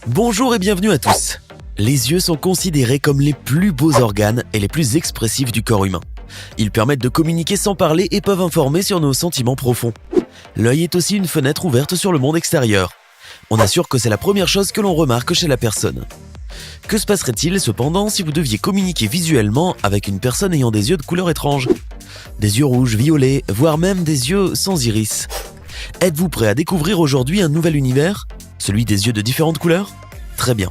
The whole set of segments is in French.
Bonjour et bienvenue à tous. Les yeux sont considérés comme les plus beaux organes et les plus expressifs du corps humain. Ils permettent de communiquer sans parler et peuvent informer sur nos sentiments profonds. L'œil est aussi une fenêtre ouverte sur le monde extérieur. On assure que c'est la première chose que l'on remarque chez la personne. Que se passerait-il cependant si vous deviez communiquer visuellement avec une personne ayant des yeux de couleur étrange? Des yeux rouges, violets, voire même des yeux sans iris. Êtes-vous prêt à découvrir aujourd'hui un nouvel univers? Celui des yeux de différentes couleurs? Très bien.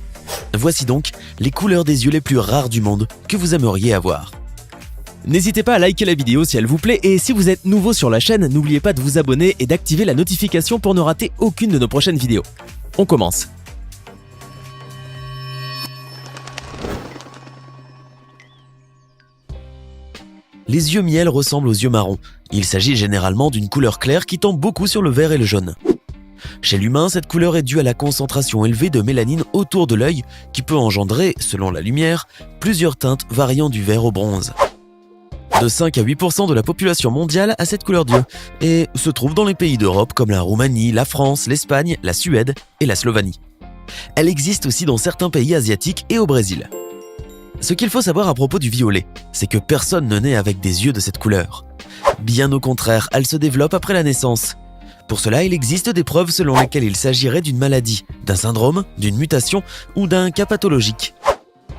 Voici donc les couleurs des yeux les plus rares du monde que vous aimeriez avoir. N'hésitez pas à liker la vidéo si elle vous plaît et si vous êtes nouveau sur la chaîne, n'oubliez pas de vous abonner et d'activer la notification pour ne rater aucune de nos prochaines vidéos. On commence. Les yeux miel ressemblent aux yeux marrons. Il s'agit généralement d'une couleur claire qui tend beaucoup sur le vert et le jaune. Chez l'humain, cette couleur est due à la concentration élevée de mélanine autour de l'œil qui peut engendrer, selon la lumière, plusieurs teintes variant du vert au bronze. De 5 à 8% de la population mondiale a cette couleur d'yeux et se trouve dans les pays d'Europe comme la Roumanie, la France, l'Espagne, la Suède et la Slovénie. Elle existe aussi dans certains pays asiatiques et au Brésil. Ce qu'il faut savoir à propos du violet, c'est que personne ne naît avec des yeux de cette couleur. Bien au contraire, elle se développe après la naissance. Pour cela, il existe des preuves selon lesquelles il s'agirait d'une maladie, d'un syndrome, d'une mutation ou d'un cas pathologique.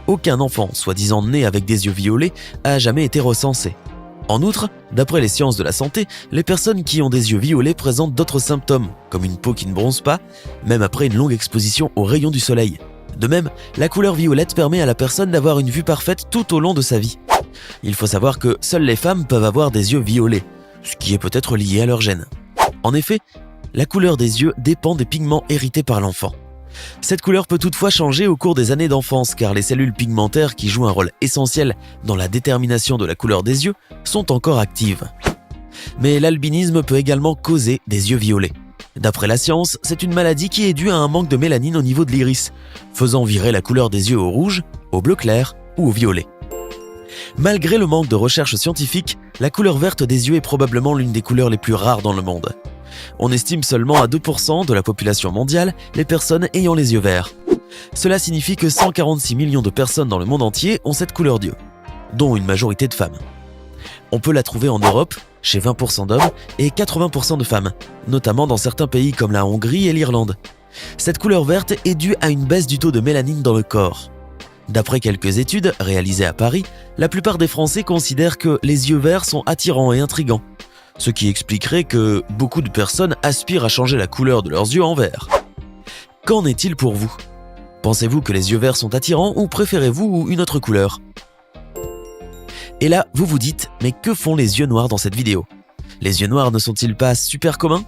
Aucun enfant, soi-disant né avec des yeux violets, a jamais été recensé. En outre, d'après les sciences de la santé, les personnes qui ont des yeux violets présentent d'autres symptômes, comme une peau qui ne bronze pas, même après une longue exposition aux rayons du soleil. De même, la couleur violette permet à la personne d'avoir une vue parfaite tout au long de sa vie. Il faut savoir que seules les femmes peuvent avoir des yeux violets, ce qui est peut-être lié à leur gène. En effet, la couleur des yeux dépend des pigments hérités par l'enfant. Cette couleur peut toutefois changer au cours des années d'enfance car les cellules pigmentaires qui jouent un rôle essentiel dans la détermination de la couleur des yeux sont encore actives. Mais l'albinisme peut également causer des yeux violets. D'après la science, c'est une maladie qui est due à un manque de mélanine au niveau de l'iris, faisant virer la couleur des yeux au rouge, au bleu clair ou au violet. Malgré le manque de recherches scientifiques, la couleur verte des yeux est probablement l'une des couleurs les plus rares dans le monde. On estime seulement à 2% de la population mondiale les personnes ayant les yeux verts. Cela signifie que 146 millions de personnes dans le monde entier ont cette couleur d'yeux, dont une majorité de femmes. On peut la trouver en Europe, chez 20% d'hommes et 80% de femmes, notamment dans certains pays comme la Hongrie et l'Irlande. Cette couleur verte est due à une baisse du taux de mélanine dans le corps. D'après quelques études réalisées à Paris, la plupart des Français considèrent que les yeux verts sont attirants et intrigants, ce qui expliquerait que beaucoup de personnes aspirent à changer la couleur de leurs yeux en vert. Qu'en est-il pour vous? Pensez-vous que les yeux verts sont attirants ou préférez-vous une autre couleur? Et là, vous vous dites, mais que font les yeux noirs dans cette vidéo? Les yeux noirs ne sont-ils pas super communs?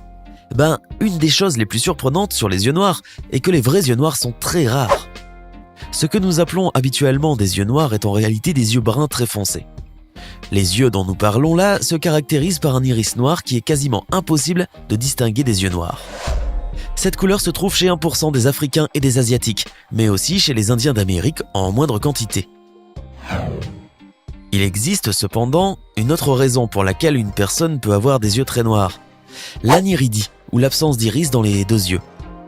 Une des choses les plus surprenantes sur les yeux noirs est que les vrais yeux noirs sont très rares. Ce que nous appelons habituellement des yeux noirs est en réalité des yeux bruns très foncés. Les yeux dont nous parlons là se caractérisent par un iris noir qui est quasiment impossible de distinguer des yeux noirs. Cette couleur se trouve chez 1% des Africains et des Asiatiques, mais aussi chez les Indiens d'Amérique en moindre quantité. Il existe cependant une autre raison pour laquelle une personne peut avoir des yeux très noirs. L'anéridie, ou l'absence d'iris dans les deux yeux.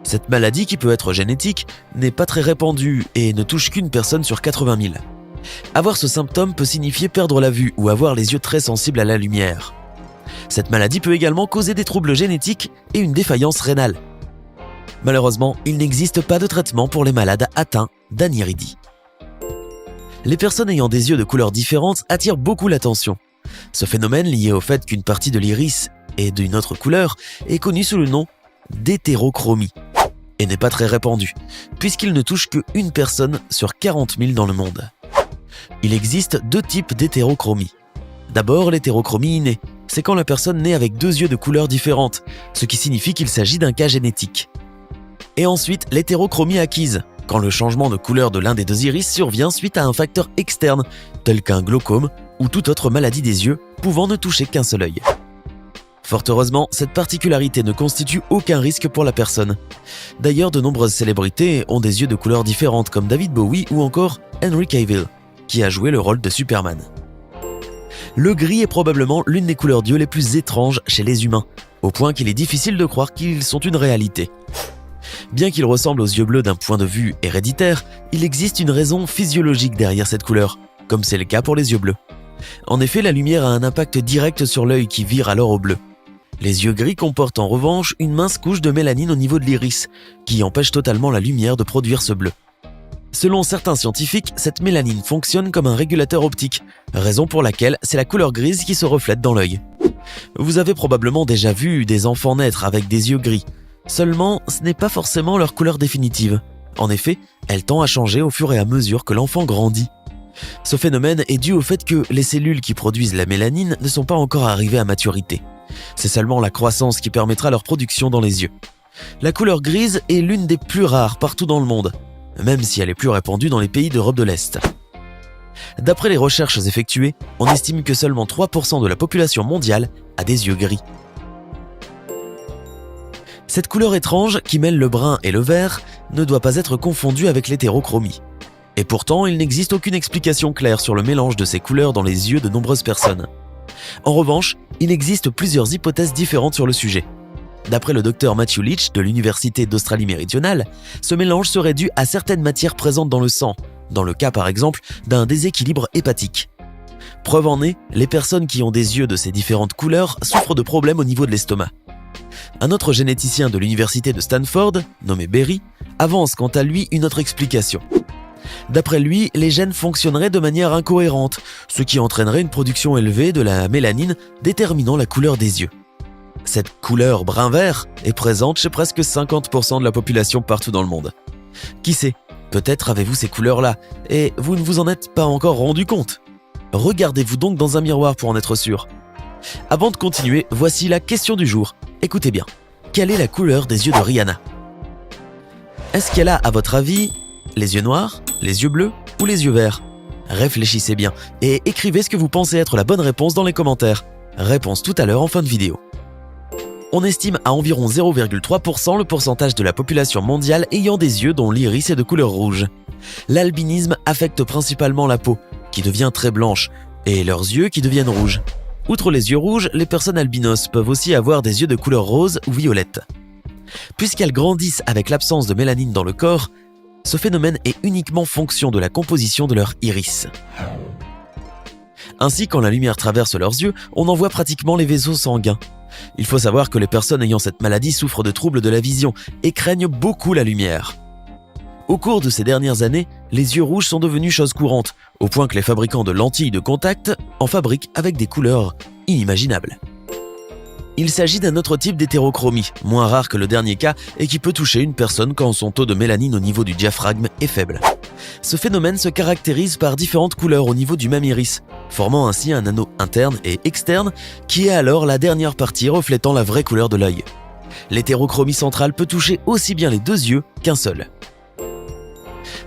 Cette maladie, qui peut être génétique, n'est pas très répandue et ne touche qu'une personne sur 80 000. Avoir ce symptôme peut signifier perdre la vue ou avoir les yeux très sensibles à la lumière. Cette maladie peut également causer des troubles génétiques et une défaillance rénale. Malheureusement, il n'existe pas de traitement pour les malades atteints d'anéridie. Les personnes ayant des yeux de couleurs différentes attirent beaucoup l'attention. Ce phénomène, lié au fait qu'une partie de l'iris est d'une autre couleur, est connu sous le nom d'hétérochromie et n'est pas très répandu, puisqu'il ne touche qu'une personne sur 40 000 dans le monde. Il existe deux types d'hétérochromie. D'abord, l'hétérochromie innée, c'est quand la personne naît avec deux yeux de couleurs différentes, ce qui signifie qu'il s'agit d'un cas génétique. Et ensuite, l'hétérochromie acquise, quand le changement de couleur de l'un des deux iris survient suite à un facteur externe, tel qu'un glaucome ou toute autre maladie des yeux pouvant ne toucher qu'un seul œil. Fort heureusement, cette particularité ne constitue aucun risque pour la personne. D'ailleurs, de nombreuses célébrités ont des yeux de couleurs différentes comme David Bowie ou encore Henry Cavill, qui a joué le rôle de Superman. Le gris est probablement l'une des couleurs d'yeux les plus étranges chez les humains, au point qu'il est difficile de croire qu'ils sont une réalité. Bien qu'il ressemble aux yeux bleus d'un point de vue héréditaire, il existe une raison physiologique derrière cette couleur, comme c'est le cas pour les yeux bleus. En effet, la lumière a un impact direct sur l'œil qui vire alors au bleu. Les yeux gris comportent en revanche une mince couche de mélanine au niveau de l'iris, qui empêche totalement la lumière de produire ce bleu. Selon certains scientifiques, cette mélanine fonctionne comme un régulateur optique, raison pour laquelle c'est la couleur grise qui se reflète dans l'œil. Vous avez probablement déjà vu des enfants naître avec des yeux gris. Seulement, ce n'est pas forcément leur couleur définitive. En effet, elle tend à changer au fur et à mesure que l'enfant grandit. Ce phénomène est dû au fait que les cellules qui produisent la mélanine ne sont pas encore arrivées à maturité. C'est seulement la croissance qui permettra leur production dans les yeux. La couleur grise est l'une des plus rares partout dans le monde, même si elle est plus répandue dans les pays d'Europe de l'Est. D'après les recherches effectuées, on estime que seulement 3% de la population mondiale a des yeux gris. Cette couleur étrange, qui mêle le brun et le vert, ne doit pas être confondue avec l'hétérochromie. Et pourtant, il n'existe aucune explication claire sur le mélange de ces couleurs dans les yeux de nombreuses personnes. En revanche, il existe plusieurs hypothèses différentes sur le sujet. D'après le docteur Matthew Leach de l'Université d'Australie méridionale, ce mélange serait dû à certaines matières présentes dans le sang, dans le cas par exemple d'un déséquilibre hépatique. Preuve en est, les personnes qui ont des yeux de ces différentes couleurs souffrent de problèmes au niveau de l'estomac. Un autre généticien de l'université de Stanford, nommé Berry, avance quant à lui une autre explication. D'après lui, les gènes fonctionneraient de manière incohérente, ce qui entraînerait une production élevée de la mélanine déterminant la couleur des yeux. Cette couleur brun-vert est présente chez presque 50% de la population partout dans le monde. Qui sait, peut-être avez-vous ces couleurs-là, et vous ne vous en êtes pas encore rendu compte. Regardez-vous donc dans un miroir pour en être sûr. Avant de continuer, voici la question du jour. Écoutez bien, quelle est la couleur des yeux de Rihanna? Est-ce qu'elle a, à votre avis, les yeux noirs, les yeux bleus ou les yeux verts? Réfléchissez bien et écrivez ce que vous pensez être la bonne réponse dans les commentaires. Réponse tout à l'heure en fin de vidéo. On estime à environ 0,3% le pourcentage de la population mondiale ayant des yeux dont l'iris est de couleur rouge. L'albinisme affecte principalement la peau, qui devient très blanche, et leurs yeux qui deviennent rouges. Outre les yeux rouges, les personnes albinos peuvent aussi avoir des yeux de couleur rose ou violette. Puisqu'elles grandissent avec l'absence de mélanine dans le corps, ce phénomène est uniquement fonction de la composition de leur iris. Ainsi, quand la lumière traverse leurs yeux, on en voit pratiquement les vaisseaux sanguins. Il faut savoir que les personnes ayant cette maladie souffrent de troubles de la vision et craignent beaucoup la lumière. Au cours de ces dernières années, les yeux rouges sont devenus chose courante, au point que les fabricants de lentilles de contact en fabriquent avec des couleurs inimaginables. Il s'agit d'un autre type d'hétérochromie, moins rare que le dernier cas et qui peut toucher une personne quand son taux de mélanine au niveau du diaphragme est faible. Ce phénomène se caractérise par différentes couleurs au niveau du même iris, formant ainsi un anneau interne et externe qui est alors la dernière partie reflétant la vraie couleur de l'œil. L'hétérochromie centrale peut toucher aussi bien les deux yeux qu'un seul.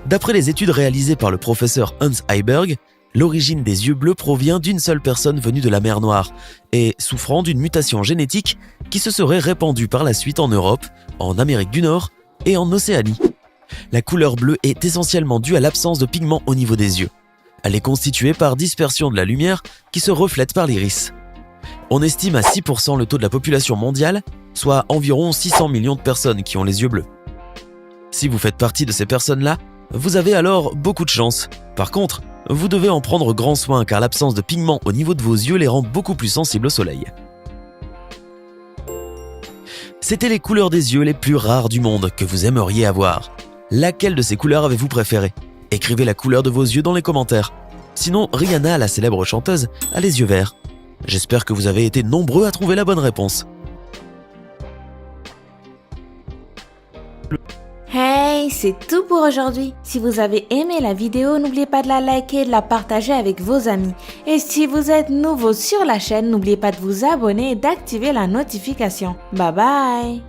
D'après les études réalisées par le professeur Hans Heiberg, l'origine des yeux bleus provient d'une seule personne venue de la mer Noire et souffrant d'une mutation génétique qui se serait répandue par la suite en Europe, en Amérique du Nord et en Océanie. La couleur bleue est essentiellement due à l'absence de pigments au niveau des yeux. Elle est constituée par dispersion de la lumière qui se reflète par l'iris. On estime à 6% le taux de la population mondiale, soit environ 600 millions de personnes qui ont les yeux bleus. Si vous faites partie de ces personnes-là, vous avez alors beaucoup de chance. Par contre, vous devez en prendre grand soin car l'absence de pigments au niveau de vos yeux les rend beaucoup plus sensibles au soleil. C'était les couleurs des yeux les plus rares du monde que vous aimeriez avoir. Laquelle de ces couleurs avez-vous préférée? Écrivez la couleur de vos yeux dans les commentaires. Sinon, Rihanna, la célèbre chanteuse, a les yeux verts. J'espère que vous avez été nombreux à trouver la bonne réponse. Hey, c'est tout pour aujourd'hui. Si vous avez aimé la vidéo, n'oubliez pas de la liker et de la partager avec vos amis. Et si vous êtes nouveau sur la chaîne, n'oubliez pas de vous abonner et d'activer la notification. Bye bye!